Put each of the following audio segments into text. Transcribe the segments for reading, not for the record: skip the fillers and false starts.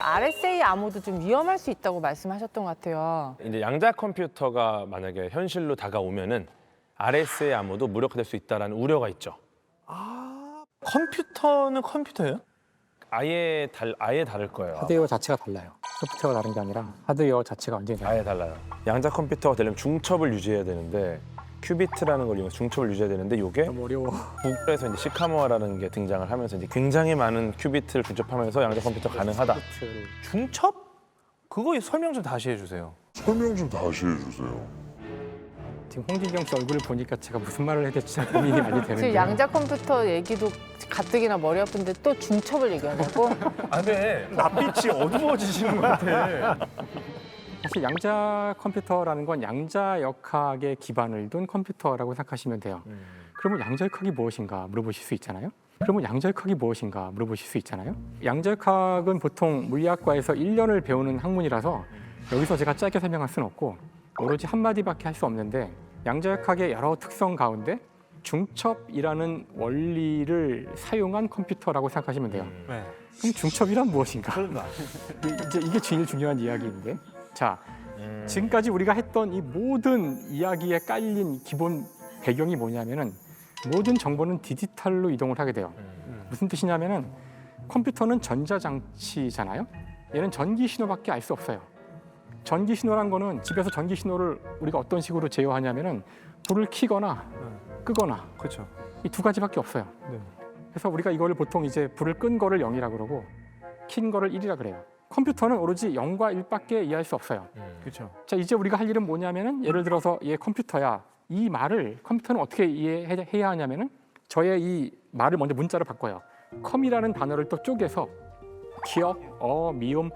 RSA 암호도 좀 위험할 수 있다고 말씀하셨던 것 같아요. 이제 양자 컴퓨터가 만약에 현실로 다가오면은 RSA 암호도 무력화될 수 있다라는 우려가 있죠. 컴퓨터는 컴퓨터예요? 아예 다를 거예요. 하드웨어 자체가 달라요. 소프트웨어가 다른 게 아니라 하드웨어 자체가 완전히 달라요. 아예 달라요. 양자 컴퓨터가 되려면 중첩을 유지해야 되는데 큐비트라는 걸 이용해서 중첩을 유지해야 되는데 이게 너무 어려워. 구글에서 이제 시카모아라는 게 등장을 하면서 이제 굉장히 많은 큐비트를 중첩하면서 양자 컴퓨터 가능하다. 중첩? 그거 설명 좀 다시 해주세요. 설명 좀 다시 해주세요. 지금 홍진경 씨 얼굴을 보니까 제가 무슨 말을 해야 될지 잘 고민이 많이 지금 되는데. 양자 컴퓨터 얘기도 가뜩이나 머리 아픈데 또 중첩을 얘기하냐고? 아, 근데 낯빛이 어두워지시는 것 같아. 사실 양자 컴퓨터라는 건 양자역학에 기반을 둔 컴퓨터라고 생각하시면 돼요. 그러면 양자역학이 무엇인가 물어보실 수 있잖아요. 양자역학은 보통 물리학과에서 1년을 배우는 학문이라서 여기서 제가 짧게 설명할 수는 없고 오로지 한마디밖에 할 수 없는데 양자역학의 여러 특성 가운데 중첩이라는 원리를 사용한 컴퓨터라고 생각하시면 돼요. 네. 그럼 중첩이란 무엇인가? 그런가? 이게 제일 중요한 이야기인데. 자, 지금까지 우리가 했던 이 모든 이야기에 깔린 기본 배경이 뭐냐면은 모든 정보는 디지털로 이동을 하게 돼요. 무슨 뜻이냐면은 컴퓨터는 전자장치잖아요. 얘는 전기 신호밖에 알 수 없어요. 전기 신호란 거는 집에서 전기 신호를 우리가 어떤 식으로 제어하냐면은 불을 켜거나 끄거나 그렇죠. 이 두 가지밖에 없어요. 네. 그래서 우리가 이거를 보통 이제 불을 끈 거를 0이라 그러고 킨 거를 1이라 그래요. 컴퓨터는 오로지 0과 1밖에 이해할 수 없어요. 그렇죠. 자, 이제 우리가 할 일은 뭐냐면은 예를 들어서 얘 컴퓨터야. 이 말을 컴퓨터는 어떻게 이해해야 하냐면은 저의 이 말을 먼저 문자로 바꿔요. 컴이라는 단어를 또 쪼개서 기억, 미음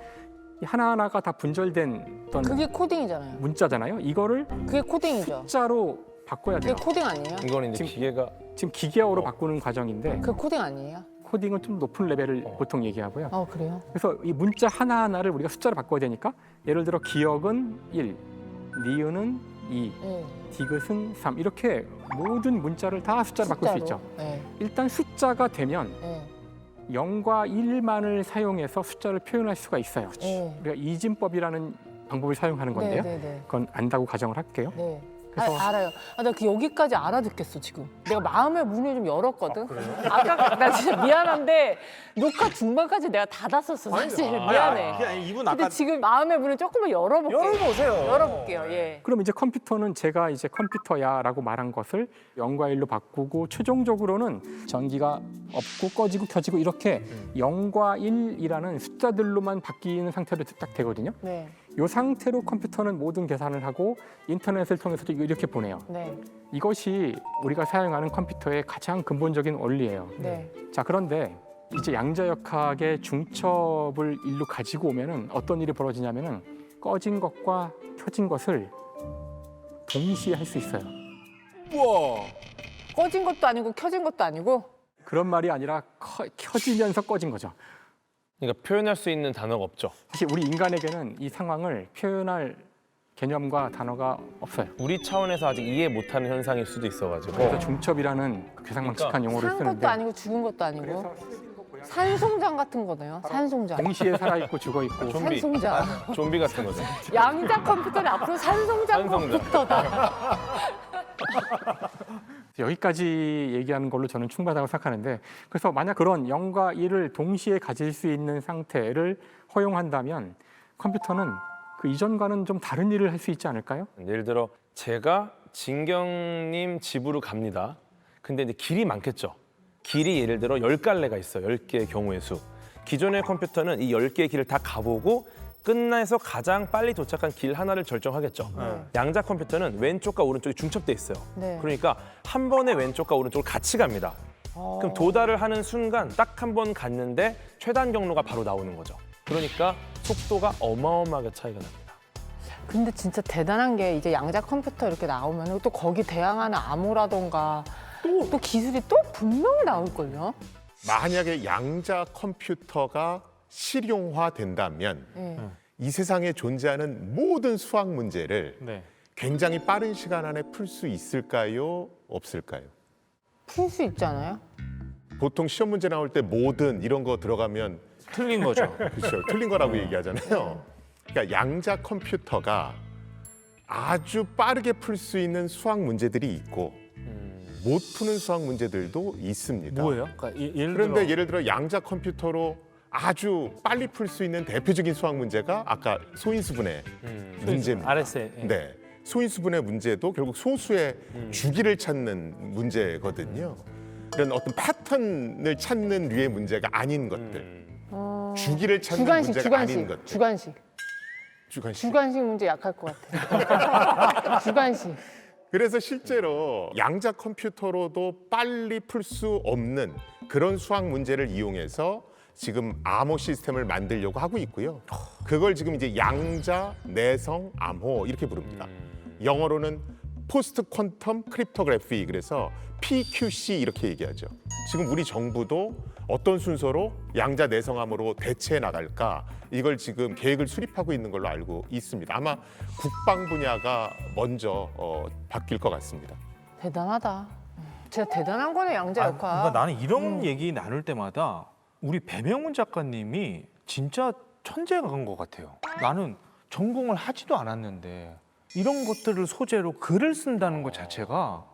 이 하나하나가 다 분절된 어떤 그게 코딩이잖아요. 문자잖아요. 이거를 그게 코딩이죠. 숫자로 바꿔야 그게 돼요. 코딩 아니에요? 이거는 이제 지금- 기계가 지금 기계어로 바꾸는 과정인데 그게 코딩 아니에요? 코딩은 좀 높은 레벨을 보통 얘기하고요. 그래요? 그래서 이 문자 하나하나를 우리가 숫자로 바꿔야 되니까 예를 들어 기억은 1, 니은은 2, 네. 디귿은 3 이렇게 모든 문자를 다 숫자로 바꿀 수 있죠. 네. 일단 숫자가 되면 네. 0과 1만을 사용해서 숫자를 표현할 수가 있어요. 네. 우리가 이진법이라는 방법을 사용하는 건데요. 네. 그건 안다고 가정을 할게요. 네. 그래서- 알아요. 나 여기까지 알아듣겠어 지금. 내가 마음의 문을 좀 열었거든. 아까 나 진짜 미안한데 녹화 중반까지 내가 닫았었어 사실. 미안해. 그냥 이분 근데 지금 마음의 문을 조금만 열어볼게요. 열어보세요. 열어볼게요. 예. 그럼 이제 컴퓨터는 제가 이제 컴퓨터야라고 말한 것을 0과 1로 바꾸고 최종적으로는 전기가 없고 꺼지고 켜지고 이렇게 0과 1이라는 숫자들로만 바뀌는 상태로 딱 되거든요. 네. 이 상태로 컴퓨터는 모든 계산을 하고 인터넷을 통해서도 이렇게 보내요. 네. 이것이 우리가 사용하는 컴퓨터의 가장 근본적인 원리예요. 네. 자, 그런데 이제 양자역학의 중첩을 일로 가지고 오면은 어떤 일이 벌어지냐면은 꺼진 것과 켜진 것을 동시에 할 수 있어요. 우와. 꺼진 것도 아니고 켜진 것도 아니고. 그런 말이 아니라 켜지면서 꺼진 거죠. 그러니까 표현할 수 있는 단어가 없죠. 사실 우리 인간에게는 이 상황을 표현할 개념과 단어가 없어요. 우리 차원에서 아직 이해 못하는 현상일 수도 있어가지고 그래서 중첩이라는 그 괴상망측한 용어를 산 쓰는데 것도 아니고 죽은 것도 아니고. 그래서 산송장 같은 거네요. 산송장. 동시에 살아있고 죽어있고 좀비. 산송장. 좀비 같은 거죠. 양자 컴퓨터는 앞으로 산송장 산송장. 컴퓨터다. 여기까지 얘기하는 걸로 저는 충분하다고 생각하는데 그래서 만약 그런 0과 1을 동시에 가질 수 있는 상태를 허용한다면 컴퓨터는 그 이전과는 좀 다른 일을 할 수 있지 않을까요? 예를 들어 제가 진경님 집으로 갑니다. 근데 이제 길이 많겠죠. 길이 예를 들어 10갈래가 있어요. 10개의 경우의 수. 기존의 컴퓨터는 이 10개의 길을 다 가보고 끝나서 가장 빨리 도착한 길 하나를 결정하겠죠. 양자 컴퓨터는 왼쪽과 오른쪽이 중첩돼 있어요. 네. 그러니까 한 번에 왼쪽과 오른쪽을 같이 갑니다. 그럼 도달을 하는 순간 딱 한 번 갔는데 최단 경로가 바로 나오는 거죠. 그러니까 속도가 어마어마하게 차이가 납니다. 근데 진짜 대단한 게 이제 양자 컴퓨터 이렇게 나오면 또 거기 대항하는 암호라던가 또 기술이 또 분명히 나올걸요. 만약에 양자 컴퓨터가 실용화된다면 네. 이 세상에 존재하는 모든 수학 문제를 네. 굉장히 빠른 시간 안에 풀 수 있을까요? 없을까요? 풀 수 있잖아요. 보통 시험 문제 나올 때 모든 이런 거 들어가면 틀린 거죠. 그렇죠. 틀린 거라고 얘기하잖아요. 그러니까 양자 컴퓨터가 아주 빠르게 풀 수 있는 수학 문제들이 있고 못 푸는 수학 문제들도 있습니다. 뭐예요? 그러니까 예를 그런데 들어 예를 들어 양자 컴퓨터로 아주 빨리 풀 수 있는 대표적인 수학 문제가 아까 소인수분해 문제입니다. RSA. 예. 네, 소인수분해 문제도 결국 소수의 주기를 찾는 문제거든요. 이런 어떤 패턴을 찾는 류의 문제가 아닌 것들, 주기를 찾는 문제가 아닌 것들. 주관식. 주관식. 주관식 문제 약할 것 같아. 주관식. 그래서 실제로 양자 컴퓨터로도 빨리 풀 수 없는 그런 수학 문제를 이용해서 지금 암호 시스템을 만들려고 하고 있고요. 그걸 지금 이제 양자 내성 암호 이렇게 부릅니다. 영어로는 포스트 퀀텀 크립토그래피, 그래서 PQC 이렇게 얘기하죠. 지금 우리 정부도 어떤 순서로 양자 내성 암호로 대체해 나갈까, 이걸 지금 계획을 수립하고 있는 걸로 알고 있습니다. 아마 국방 분야가 먼저 바뀔 것 같습니다. 대단하다. 진짜 대단한 거네, 양자 역학. 그러니까 나는 이런 얘기 나눌 때마다 우리 배명훈 작가님이 진짜 천재가 간 것 같아요. 나는 전공을 하지도 않았는데 이런 것들을 소재로 글을 쓴다는 것 자체가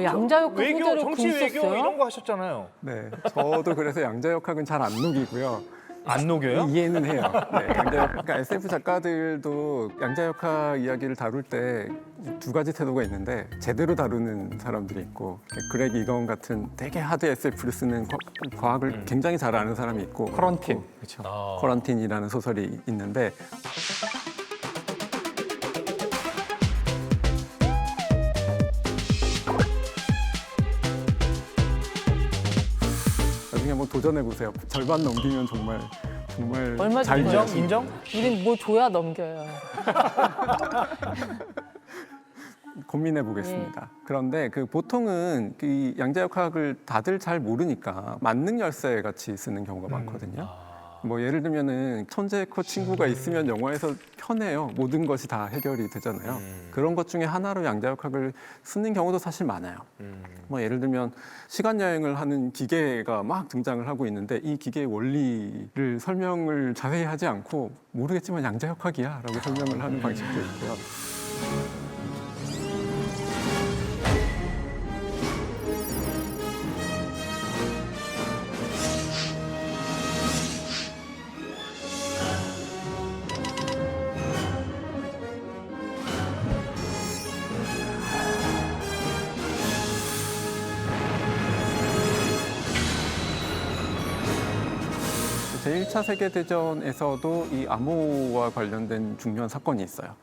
양자 역학 외교, 소재로 정치 글 외교 썼어요? 이런 거 하셨잖아요. 네, 저도 그래서 양자역학은 잘 안 녹이고요. 안 녹여요? 이해는 해요. 네, 그러니까 SF 작가들도 양자역학 이야기를 다룰 때 두 가지 태도가 있는데, 제대로 다루는 사람들이 있고, 그렉 이건 같은 되게 하드 SF를 쓰는 과학을 굉장히 잘 아는 사람이 있고, 커런틴. 그렇죠. 커런틴이라는 소설이 있는데, 나중에 한번 도전해 보세요. 절반 넘기면 정말 얼마 잘 정도예요? 이해하시는 인정? 우린 뭐 줘야 넘겨요. 고민해 보겠습니다. 그런데 그 보통은 이 양자역학을 다들 잘 모르니까 만능 열쇠 같이 쓰는 경우가 많거든요. 뭐 예를 들면은 천재코 친구가 있으면 영화에서 편해요. 모든 것이 다 해결이 되잖아요. 그런 것 중에 하나로 양자역학을 쓰는 경우도 사실 많아요. 뭐 예를 들면 시간 여행을 하는 기계가 막 등장을 하고 있는데, 이 기계의 원리를 설명을 자세히 하지 않고 모르겠지만 양자역학이야라고 설명을 하는 방식도 있고요. 제1차 세계대전에서도 이 암호와 관련된 중요한 사건이 있어요.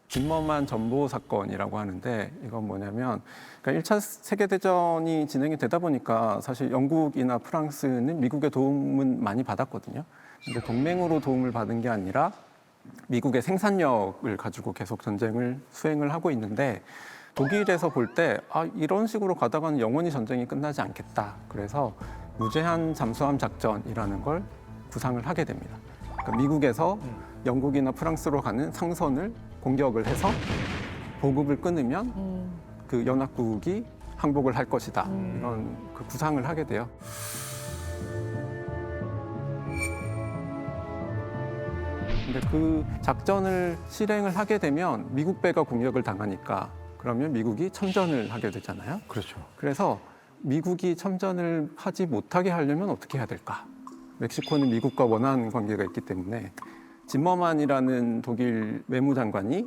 김머만 전보 사건이라고 하는데, 이건 뭐냐면, 그러니까 1차 세계대전이 진행이 되다 보니까 사실 영국이나 프랑스는 미국의 도움은 많이 받았거든요. 근데 동맹으로 도움을 받은 게 아니라 미국의 생산력을 가지고 계속 전쟁을 수행을 하고 있는데, 독일에서 볼 때 이런 식으로 가다가는 영원히 전쟁이 끝나지 않겠다. 그래서 무제한 잠수함 작전이라는 걸 구상을 하게 됩니다. 그러니까 미국에서 영국이나 프랑스로 가는 상선을 공격을 해서 보급을 끊으면 그 연합국이 항복을 할 것이다. 이런 그 구상을 하게 돼요. 근데 그 작전을 실행을 하게 되면 미국 배가 공격을 당하니까, 그러면 미국이 참전을 하게 되잖아요. 그렇죠. 그래서 미국이 참전을 하지 못하게 하려면 어떻게 해야 될까? 멕시코는 미국과 원한 관계가 있기 때문에 짐머만이라는 독일 외무장관이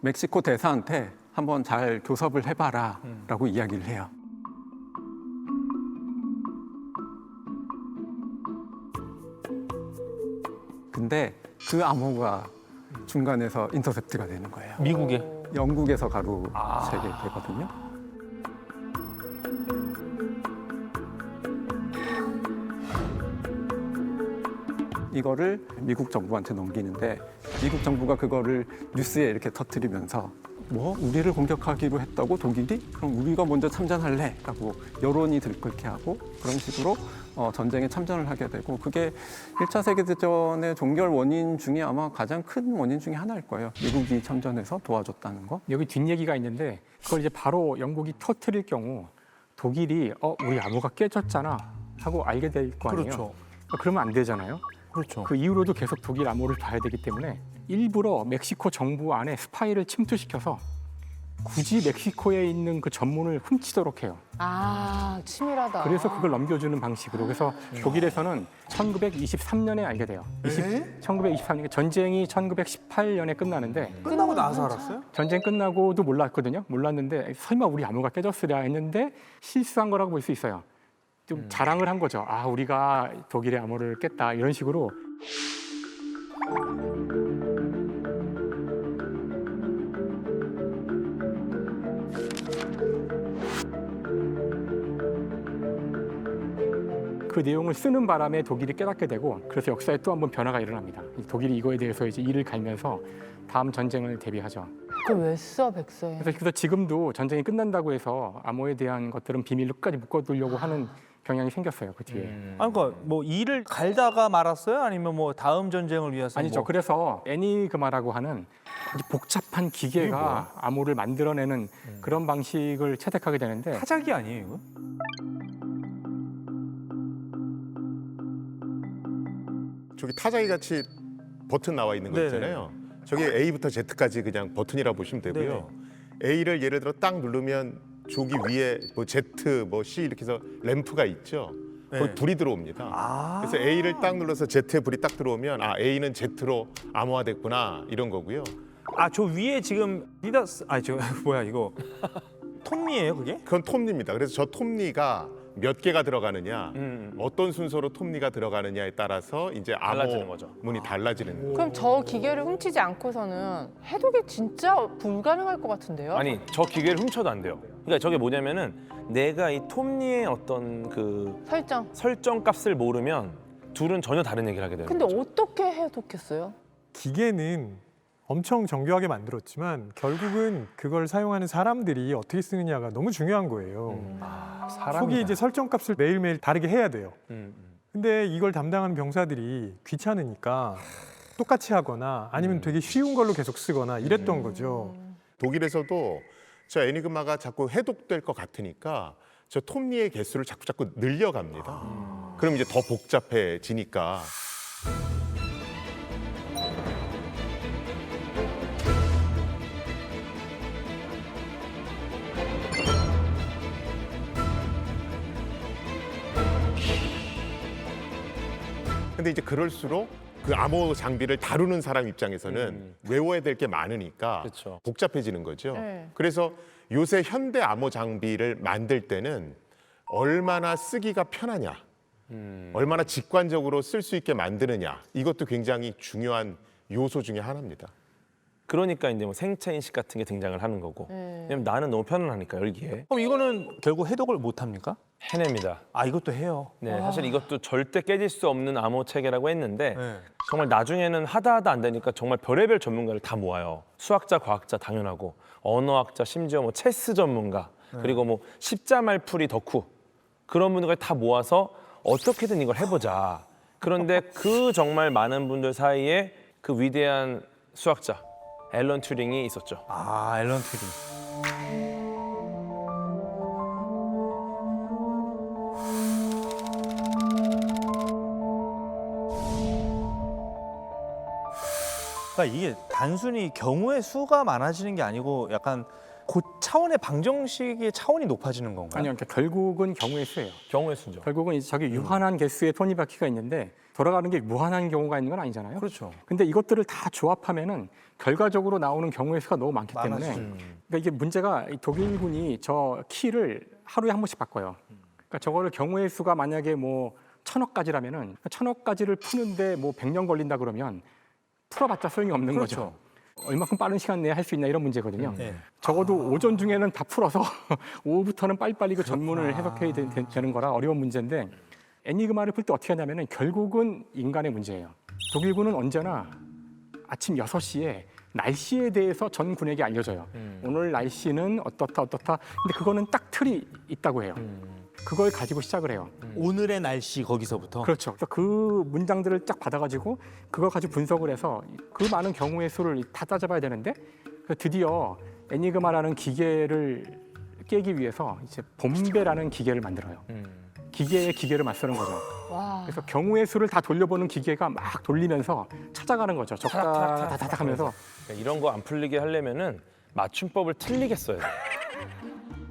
멕시코 대사한테 한번 잘 교섭을 해봐라 라고 이야기를 해요. 근데 그 암호가 중간에서 인터셉트가 되는 거예요. 미국에. 영국에서 가로채게 되거든요. 이거를 미국 정부한테 넘기는데, 미국 정부가 그거를 뉴스에 이렇게 터뜨리면서 우리를 공격하기로 했다고 독일이? 그럼 우리가 먼저 참전할래? 라고 여론이 들끓게 하고, 그런 식으로 전쟁에 참전을 하게 되고, 그게 1차 세계대전의 종결 원인 중에 아마 가장 큰 원인 중에 하나일 거예요. 미국이 참전해서 도와줬다는 거. 여기 뒷얘기가 있는데, 그걸 이제 바로 영국이 터뜨릴 경우 독일이 우리 암호가 깨졌잖아 하고 알게 될 거 아니에요. 그렇죠. 그러면 안 되잖아요. 그렇죠. 그 이후로도 계속 독일 암호를 봐야 되기 때문에 일부러 멕시코 정부 안에 스파이를 침투시켜서 굳이 멕시코에 있는 그 전문을 훔치도록 해요. 아, 치밀하다. 그래서 그걸 넘겨주는 방식으로. 그래서 독일에서는 1923년에 알게 돼요. 1923년 전쟁이 1918년에 끝나는데 끝나고 나서 알았어요? 전쟁 끝나고도 몰랐거든요. 몰랐는데 설마 우리 암호가 깨졌으랴 했는데 실수한 거라고 볼 수 있어요. 좀 자랑을 한 거죠. 아, 우리가 독일의 암호를 깼다 이런 식으로. 그 내용을 쓰는 바람에 독일이 깨닫게 되고 그래서 역사에 또 한 번 변화가 일어납니다. 독일이 이거에 대해서 이제 이를 갈면서 다음 전쟁을 대비하죠. 그걸 왜 써, 백서에? 그래서 지금도 전쟁이 끝난다고 해서 암호에 대한 것들은 비밀로 끝까지 묶어두려고 하는 경향이 생겼어요. 그 뒤에. 아니, 그러니까 뭐 이를 갈다가 말았어요? 아니면 뭐 다음 전쟁을 위해서? 아니죠. 뭐... 그래서 애니그마라고 하는 아주 복잡한 기계가 암호를 만들어내는 그런 방식을 채택하게 되는데 타자기 아니에요, 이거? 저기 타자기 같이 버튼 나와 있는 거 네네. 있잖아요. 저기 A부터 Z까지 그냥 버튼이라 보시면 되고요. A를 예를 들어 딱 누르면 저기 위에 뭐 Z, 뭐 C 이렇게 해서 램프가 있죠. 거기 네. 불이 들어옵니다. 그래서 A를 딱 눌러서 Z에 불이 딱 들어오면 아 A는 Z로 암호화됐구나 이런 거고요. 아, 저 위에 지금 리더스, 아니 저 뭐야 이거 톱니예요, 그게? 그건 톱니입니다. 그래서 저 톱니가 몇 개가 들어가느냐, 어떤 순서로 톱니가 들어가느냐에 따라서 이제 달라지는 거죠. 암호문이 달라지는 거예요. 그럼 저 기계를 훔치지 않고서는 해독이 진짜 불가능할 것 같은데요? 아니 저 기계를 훔쳐도 안 돼요. 그러니까 저게 뭐냐면은 내가 이 톱니의 어떤 그 설정. 설정 값을 모르면 둘은 전혀 다른 얘기를 하게 되는 근데 거죠. 어떻게 해독했어요? 기계는 엄청 정교하게 만들었지만 결국은 그걸 사용하는 사람들이 어떻게 쓰느냐가 너무 중요한 거예요. 속이 이제 설정값을 매일매일 다르게 해야 돼요. 근데 이걸 담당하는 병사들이 귀찮으니까 똑같이 하거나 아니면 되게 쉬운 걸로 계속 쓰거나 이랬던 거죠. 독일에서도 저 애니그마가 자꾸 해독될 것 같으니까 저 톱니의 개수를 자꾸 늘려갑니다. 그럼 이제 더 복잡해지니까. 근데 이제 그럴수록 그 암호 장비를 다루는 사람 입장에서는 외워야 될 게 많으니까 그렇죠. 복잡해지는 거죠. 네. 그래서 요새 현대 암호 장비를 만들 때는 얼마나 쓰기가 편하냐, 얼마나 직관적으로 쓸 수 있게 만드느냐, 이것도 굉장히 중요한 요소 중에 하나입니다. 그러니까 이제 뭐 생체 인식 같은 게 등장을 하는 거고. 왜냐면 나는 너무 편안하니까 열기에 그럼 이거는 결국 해독을 못 합니까? 해냅니다. 아, 이것도 해요. 네, 사실 이것도 절대 깨질 수 없는 암호 체계라고 했는데 네. 정말 나중에는 하다 안 되니까 정말 별의별 전문가를 다 모아요. 수학자, 과학자 당연하고 언어학자, 심지어 뭐 체스 전문가 그리고 뭐 십자말풀이 덕후 그런 분들까지 다 모아서 어떻게든 이걸 해보자. 그런데 그 정말 많은 분들 사이에 그 위대한 수학자 앨런 튜링이 있었죠. 아, 앨런 튜링. 그러니까 이게 단순히 경우의 수가 많아지는 게 아니고 약간 그 차원의 방정식의 차원이 높아지는 건가요? 아니요, 그러니까 결국은 경우의 수예요. 경우의 수죠. 결국은 이제 저기 유한한 개수의 톱니바퀴가 있는데 돌아가는 게 무한한 경우가 있는 건 아니잖아요. 그렇죠. 근데 이것들을 다 조합하면은 결과적으로 나오는 경우의 수가 너무 많기 때문에 많아지죠. 그러니까 이게 문제가 이 독일군이 저 키를 하루에 한 번씩 바꿔요. 그러니까 저거를 경우의 수가 만약에 뭐 1000억 가지라면은 1000억 가지를 푸는데 뭐 100년 걸린다 그러면 풀어봤자 소용이 없는 그렇죠. 거죠. 얼마큼 빠른 시간 내에 할 수 있나 이런 문제거든요. 네. 적어도 오전 중에는 다 풀어서 오후부터는 빨리빨리 그 전문을 해석해야 되는 거라 어려운 문제인데 애니그마를 풀 때 어떻게 하냐면은 결국은 인간의 문제예요. 독일군은 언제나 아침 6시에 날씨에 대해서 전 군에게 알려줘요. 오늘 날씨는 어떻다. 근데 그거는 딱 틀이 있다고 해요. 그걸 가지고 시작을 해요. 오늘의 날씨 거기서부터. 그렇죠. 그래서 그 문장들을 쫙 받아가지고 그걸 가지고 분석을 해서 그 많은 경우의 수를 다 따져봐야 되는데 드디어 애니그마라는 기계를 깨기 위해서 이제 봄배라는 기계를 만들어요. 기계에 기계를 맞서는 거죠. 와. 그래서 경우의 수를 다 돌려보는 기계가 막 돌리면서 찾아가는 거죠. 적다 다다닥 하면서. 이런 거 안 풀리게 하려면은 맞춤법을 틀리게 써야 돼.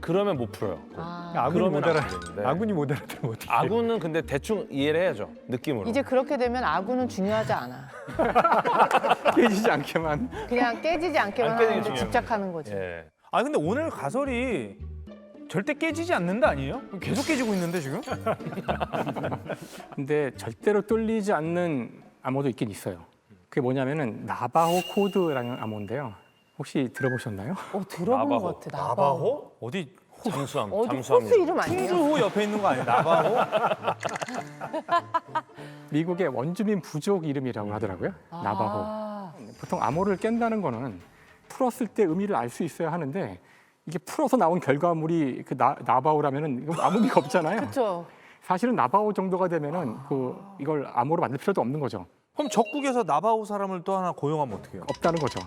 그러면 못 풀어요. 아군이 못 그러면 안 알아. 되는데. 아군이 못 알아들으면 어떻게? 아군은 근데 대충 이해를 해야죠. 느낌으로. 이제 그렇게 되면 아구는 중요하지 않아. 깨지지 않게만. 그냥 깨지지 않게만 안 깨지는 게 하는데 중요한 집착하는 거지. 예. 아 근데 오늘 가설이 절대 깨지지 않는다 아니에요? 계속 깨지고 있는데 지금? 근데 절대로 뚫리지 않는 암호도 있긴 있어요. 그게 뭐냐면은 나바호 코드라는 암호인데요. 혹시 들어보셨나요? 들어본 나바호. 것 같아. 나바호? 어디 잠수함. 어디 잠수함. 호수 이름 아니에요? 충주호 옆에 있는 거 아니에요? 나바호? 미국의 원주민 부족 이름이라고 하더라고요. 나바호. 아, 보통 암호를 깬다는 거는 풀었을 때 의미를 알 수 있어야 하는데 이게 풀어서 나온 결과물이 그 나바호라면은 이거 아무 의미가 없잖아요. 그렇죠. 사실은 나바호 정도가 되면은 이걸 암호로 만들 필요도 없는 거죠. 그럼 적국에서 나바호 사람을 또 하나 고용하면 어떻게 해요? 없다는 거죠.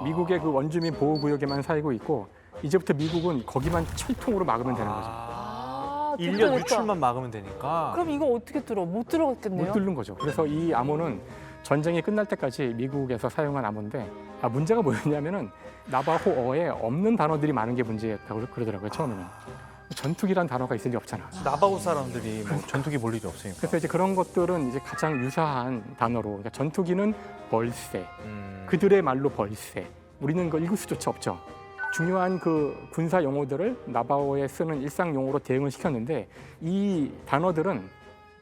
미국의 그 원주민 보호 구역에만 살고 있고 이제부터 미국은 거기만 철통으로 막으면 되는 거죠. 인력 됐다. 유출만 막으면 되니까. 그럼 이거 어떻게 들어? 못 들어갔겠네요. 못 뚫는 거죠. 그래서 이 암호는 전쟁이 끝날 때까지 미국에서 사용한 암호인데 문제가 뭐였냐면은 나바호어에 없는 단어들이 많은 게 문제였다고 그러더라고요. 처음에는. 전투기란 단어가 있을 리 없잖아. 나바호 사람들이 뭐 전투기 볼 일이 없으니까. 그래서 이제 그런 것들은 이제 가장 유사한 단어로 그러니까 전투기는 벌새, 그들의 말로 벌새. 우리는 그 읽을 수조차 없죠. 중요한 그 군사 용어들을 나바오에 쓰는 일상 용어로 대응을 시켰는데 이 단어들은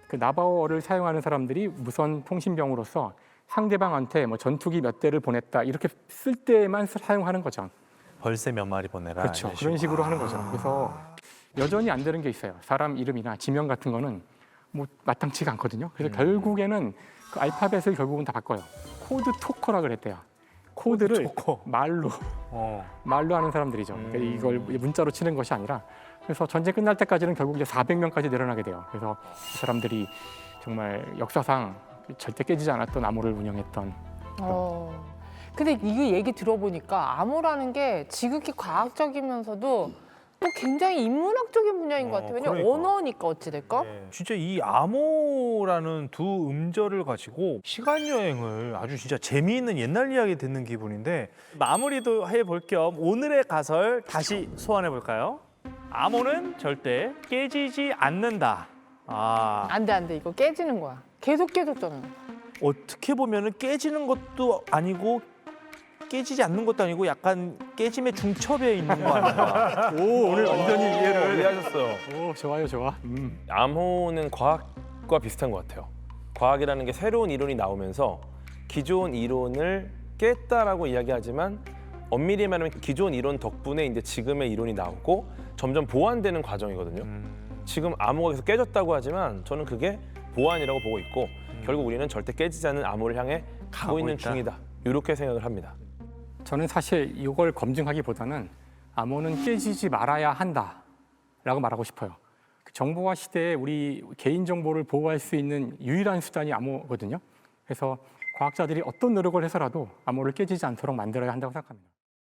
그 나바오어를 사용하는 사람들이 무선 통신병으로서 상대방한테 뭐 전투기 몇 대를 보냈다 이렇게 쓸 때만 사용하는 거죠. 벌새 몇 마리 보내라. 그렇죠. 이런 그런 식으로 하는 거죠. 그래서 여전히 안 되는 게 있어요. 사람 이름이나 지명 같은 거는 뭐 마땅치가 않거든요. 그래서 결국에는 그 알파벳을 결국은 다 바꿔요. 코드 토커라 그랬대요. 코드를 토커. 말로 하는 사람들이죠. 그러니까 이걸 문자로 치는 것이 아니라 그래서 전쟁 끝날 때까지는 결국 이제 400명까지 늘어나게 돼요. 그래서 그 사람들이 정말 역사상 절대 깨지지 않았던 암호를 운영했던. 근데 이게 얘기 들어보니까 암호라는 게 지극히 과학적이면서도 또 굉장히 인문학적인 분야인 것 같아요. 왜냐면 그러니까. 언어니까 어찌됐건. 진짜 이 암호라는 두 음절을 가지고 시간 여행을 아주 진짜 재미있는 옛날 이야기 듣는 기분인데 마무리도 해볼 겸 오늘의 가설 다시 소환해 볼까요? 암호는 절대 깨지지 않는다. 안 돼. 이거 깨지는 거야. 계속 깨졌잖아. 어떻게 보면은 깨지는 것도 아니고 깨지지 않는 것도 아니고 약간 깨짐의 중첩에 있는 거 아닌가? 오 오늘 완전히 이해를. 이해하셨어요. 오 좋아요 좋아. 암호는 과학과 비슷한 것 같아요. 과학이라는 게 새로운 이론이 나오면서 기존 이론을 깼다라고 이야기하지만 엄밀히 말하면 기존 이론 덕분에 이제 지금의 이론이 나오고 점점 보완되는 과정이거든요. 지금 암호가 계속 깨졌다고 하지만 저는 그게 보완이라고 보고 있고 결국 우리는 절대 깨지지 않는 암호를 향해 가고 있는 있다. 중이다. 이렇게 생각을 합니다. 저는 사실 이걸 검증하기보다는 암호는 깨지지 말아야 한다라고 말하고 싶어요. 정보화 시대에 우리 개인 정보를 보호할 수 있는 유일한 수단이 암호거든요. 그래서 과학자들이 어떤 노력을 해서라도 암호를 깨지지 않도록 만들어야 한다고 생각합니다.